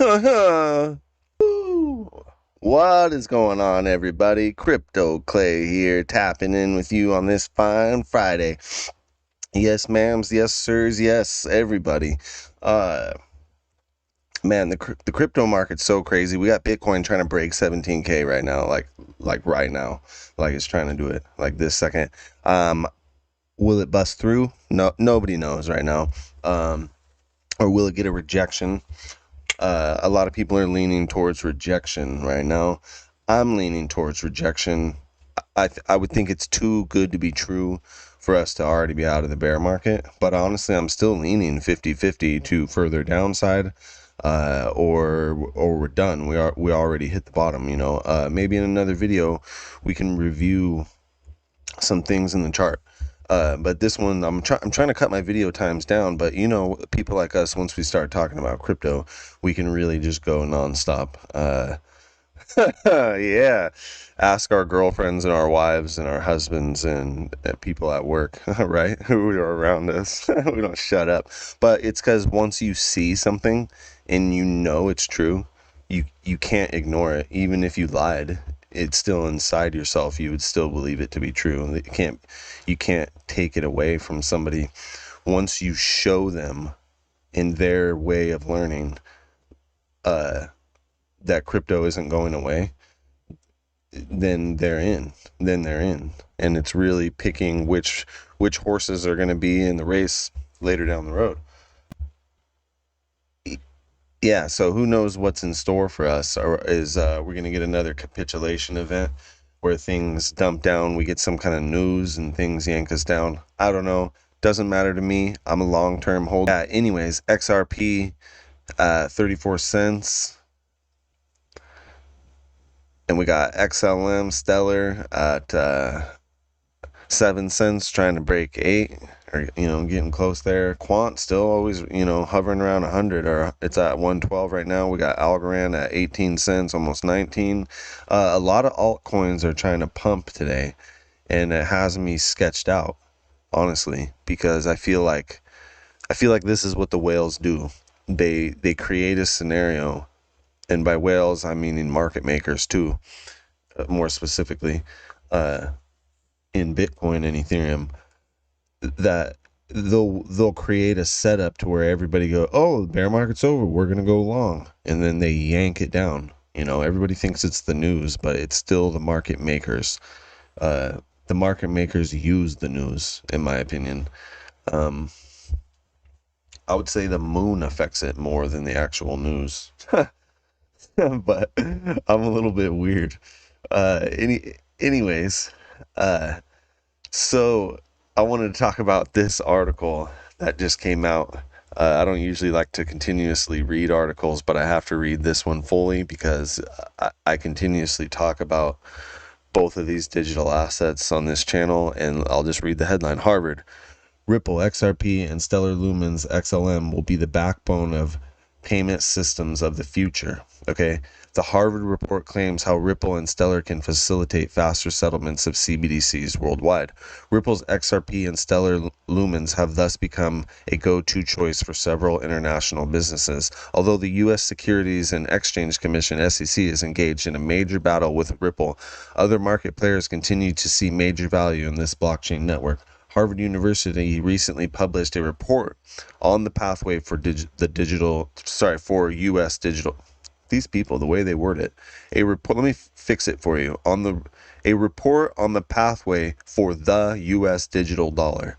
Woo! What is going on, everybody? Crypto Clay here, tapping in with you on this fine Friday. Yes, ma'ams, yes, sirs, yes, everybody. Uh, Man, the crypto market's so crazy. We got Bitcoin trying to break 17K right now, like right now, like it's trying to do it like this second. Um, will it bust through? No, nobody knows right now. Or will it get a rejection? A lot of people are leaning towards rejection right now. I'm leaning towards rejection. I would think it's too good to be true for us to already be out of the bear market. But honestly, I'm still leaning 50-50 to further downside, or we're done. We already hit the bottom. Maybe in another video we can review some things in the chart. But this one, I'm trying to cut my video times down. But people like us, once we start talking about crypto, we can really just go nonstop. Yeah, ask our girlfriends and our wives and our husbands and people at work, right? Who are around us. We don't shut up. But it's because once you see something and you know it's true, you can't ignore it. Even if you lied, it's still inside yourself. You would still believe it to be true. You can't take it away from somebody. Once you show them in their way of learning that crypto isn't going away, then they're in. And it's really picking which horses are going to be in the race later down the road. Yeah, so who knows what's in store for us? Or is we're going to get another capitulation event where things dump down, we get some kind of news and things yank us down? I don't know. Doesn't matter to me. I'm a long-term holder. Yeah, anyways, XRP 34 cents. And we got XLM Stellar at 7 cents, trying to break 8, or getting close there. Quant still always hovering around 100, or it's at 112 right now. We got Algorand at 18 cents, almost 19. A lot of altcoins are trying to pump today, and it has me sketched out, honestly, because I feel like this is what the whales do. They create a scenario, and by whales I'm meaning market makers too, more specifically, in Bitcoin and Ethereum, that they'll create a setup to where everybody go, oh, the bear market's over, we're gonna go long, and then they yank it down. Everybody thinks it's the news, but it's still the market makers. The market makers use the news, in my opinion. I would say the moon affects it more than the actual news. But I'm a little bit weird. Anyways, so I wanted to talk about this article that just came out. I don't usually like to continuously read articles, but I have to read this one fully because I continuously talk about both of these digital assets on this channel, and I'll just read the headline. Harvard: Ripple, XRP, and Stellar Lumens XLM will be the backbone of payment systems of the future. Okay. The Harvard report claims how Ripple and Stellar can facilitate faster settlements of CBDCs worldwide. Ripple's XRP and Stellar Lumens have thus become a go-to choice for several international businesses. Although the U.S. Securities and Exchange Commission (SEC) is engaged in a major battle with Ripple, other market players continue to see major value in this blockchain network. Harvard University recently published a report on the pathway for for U.S. digital. These people, the way they word it, a report. Let me fix it for you. A report on the pathway for the U.S. digital dollar.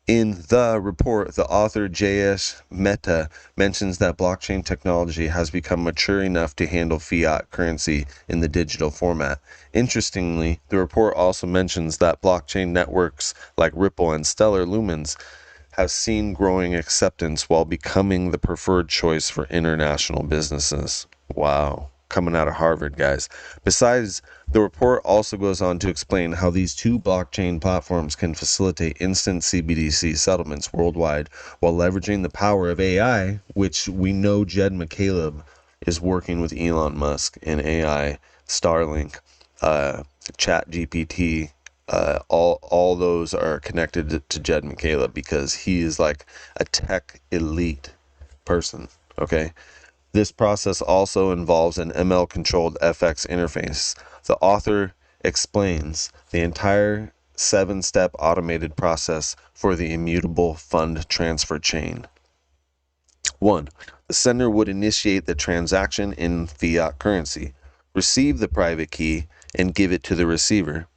In the report, the author J.S. Mehta mentions that blockchain technology has become mature enough to handle fiat currency in the digital format. Interestingly, the report also mentions that blockchain networks like Ripple and Stellar Lumens have seen growing acceptance while becoming the preferred choice for international businesses. Wow. Coming out of Harvard, guys. Besides, the report also goes on to explain how these two blockchain platforms can facilitate instant CBDC settlements worldwide while leveraging the power of AI, which we know Jed McCaleb is working with Elon Musk in AI, Starlink, ChatGPT. All those are connected to Jed McCaleb because he is like a tech elite person. Okay. This process also involves an ML-controlled FX interface. The author explains the entire 7-step automated process for the immutable fund transfer chain. 1. The sender would initiate the transaction in fiat currency, receive the private key, and give it to the receiver.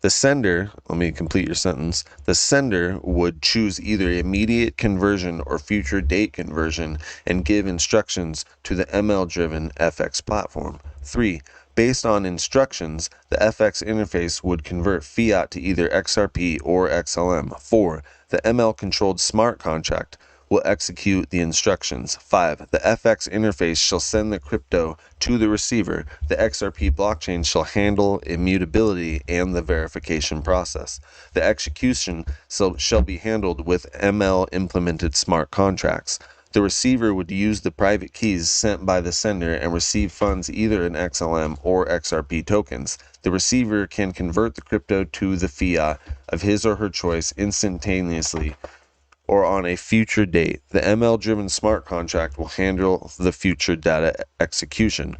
The sender, let me complete your sentence. The sender would choose either immediate conversion or future date conversion and give instructions to the ML-driven FX platform. 3. Based on instructions, the FX interface would convert fiat to either XRP or XLM. 4. The ML-controlled smart contract will execute the instructions. 5. The FX interface shall send the crypto to the receiver. The XRP blockchain shall handle immutability and the verification process. The execution shall be handled with ML implemented smart contracts. The receiver would use the private keys sent by the sender and receive funds either in XLM or XRP tokens. The receiver can convert the crypto to the fiat of his or her choice instantaneously or on a future date. The ML-driven smart contract will handle the future data execution.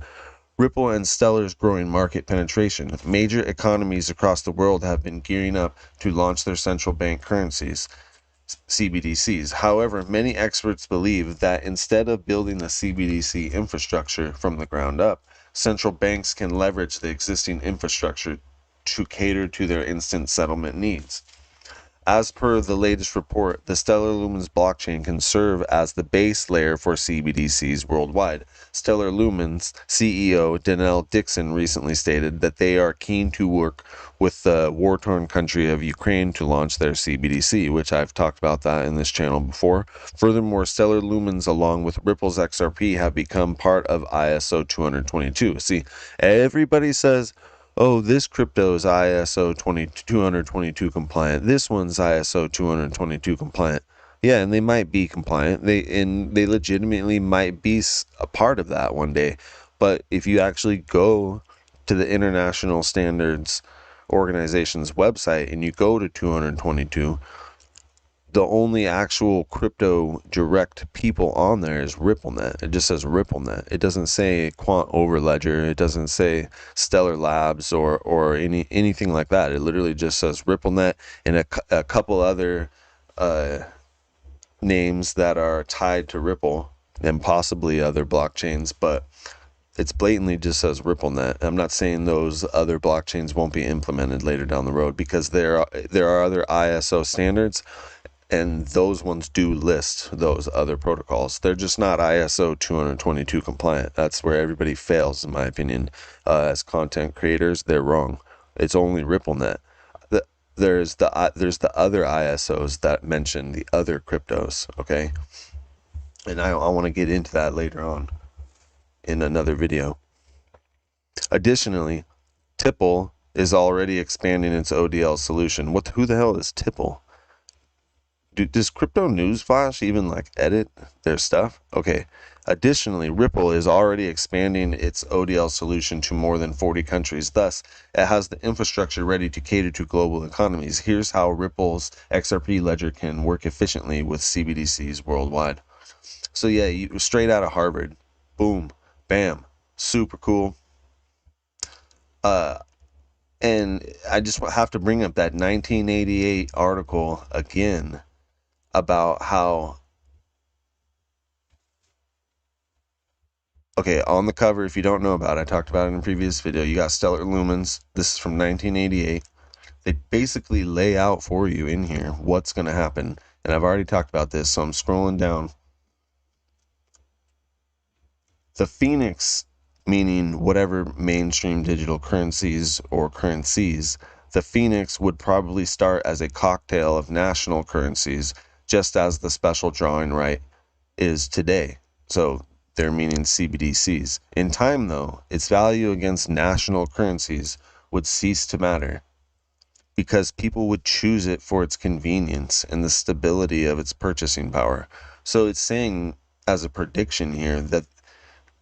Ripple and Stellar's growing market penetration. Major economies across the world have been gearing up to launch their central bank currencies, CBDCs. However, many experts believe that instead of building the CBDC infrastructure from the ground up, central banks can leverage the existing infrastructure to cater to their instant settlement needs. As per the latest report, the Stellar Lumens blockchain can serve as the base layer for CBDCs worldwide. Stellar Lumens CEO Danelle Dixon recently stated that they are keen to work with the war-torn country of Ukraine to launch their CBDC, which I've talked about that in this channel before. Furthermore, Stellar Lumens, along with Ripple's XRP, have become part of ISO 222. See, everybody says, oh, this crypto is ISO 222 compliant. This one's ISO 222 compliant. Yeah, and they might be compliant. They legitimately might be a part of that one day. But if you actually go to the International Standards Organization's website and you go to 222, the only actual crypto direct people on there is RippleNet. It just says RippleNet. It doesn't say Quant Overledger. It doesn't say Stellar Labs or anything like that. It literally just says RippleNet and a couple other names that are tied to Ripple and possibly other blockchains, but it's blatantly just says RippleNet. I'm not saying those other blockchains won't be implemented later down the road, because there are other ISO standards, and those ones do list those other protocols. They're just not ISO 222 compliant. That's where everybody fails, in my opinion. As content creators, they're wrong. It's only RippleNet. There's the other ISOs that mention the other cryptos, okay? And I want to get into that later on in another video. Additionally, Tipple is already expanding its ODL solution. Who the hell is Tipple? Does Crypto News Flash even edit their stuff? Okay. Additionally, Ripple is already expanding its ODL solution to more than 40 countries. Thus, it has the infrastructure ready to cater to global economies. Here's how Ripple's XRP ledger can work efficiently with CBDCs worldwide. So yeah, straight out of Harvard. Boom. Bam. Super cool. And I just have to bring up that 1988 article again about how, okay, on the cover, if you don't know about it, I talked about it in a previous video, you got Stellar Lumens. This is from 1988. They basically lay out for you in here what's going to happen. And I've already talked about this, so I'm scrolling down. The Phoenix, meaning whatever mainstream digital currencies or currencies, the Phoenix would probably start as a cocktail of national currencies, just as the special drawing right is today. So they're meaning CBDCs. In time, though, its value against national currencies would cease to matter, because people would choose it for its convenience and the stability of its purchasing power. So it's saying, as a prediction here,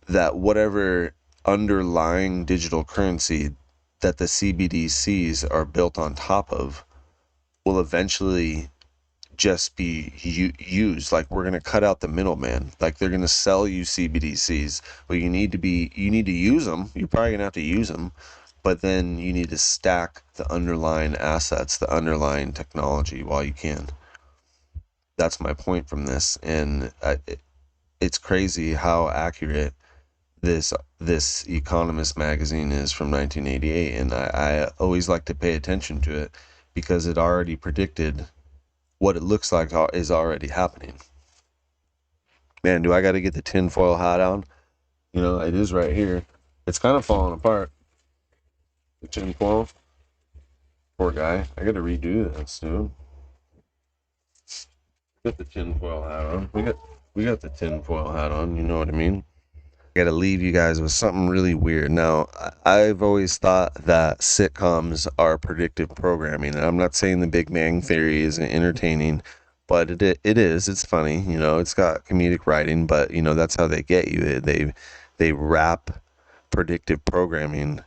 that whatever underlying digital currency that the CBDCs are built on top of will eventually just be used. Like, we're going to cut out the middleman. Like, they're going to sell you CBDCs, but you need to use them. You're probably going to have to use them, but then you need to stack the underlying assets, the underlying technology while you can. That's my point from this. And it's crazy how accurate this Economist magazine is from 1988, and I always like to pay attention to it because it already predicted what it looks like is already happening. Man, do I got to get the tinfoil hat on? You know, it is right here. It's kind of falling apart. The tinfoil. Poor guy. I got to redo this, dude. Get the tinfoil hat on. We got the tinfoil hat on. You know what I mean? I got to leave you guys with something really weird. Now, I've always thought that sitcoms are predictive programming, and I'm not saying The Big Bang Theory isn't entertaining, but it is. It's funny, you know. It's got comedic writing, but you know that's how they get you. They wrap predictive programming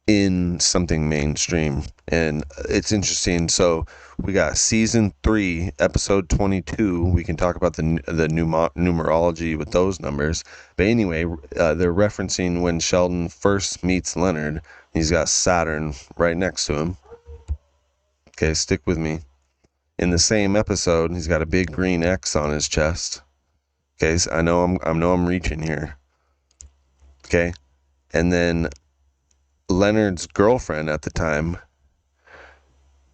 in something mainstream, and it's interesting. So we got season 3, episode 22. We can talk about the numerology with those numbers, but anyway, they're referencing when Sheldon first meets Leonard. He's got Saturn right next to him. Okay, stick with me. In the same episode, he's got a big green X on his chest. Okay, so I know I'm reaching here. Okay, and then Leonard's girlfriend at the time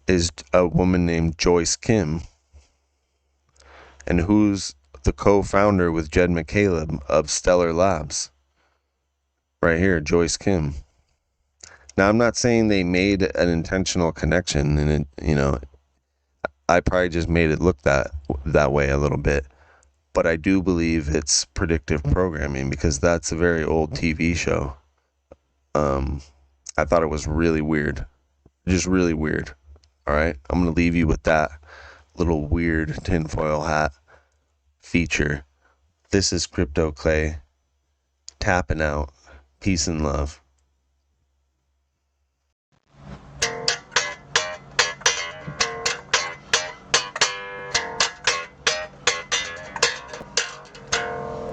is a woman named Joyce Kim, and who's the co-founder with Jed McCaleb of Stellar Labs. Right here, Joyce Kim. Now, I'm not saying they made an intentional connection, and it, you know, I probably just made it look that way a little bit, but I do believe it's predictive programming because that's a very old TV show. I thought it was really weird. Just really weird. All right. I'm going to leave you with that little weird tinfoil hat feature. This is Crypto Clay tapping out. Peace and love.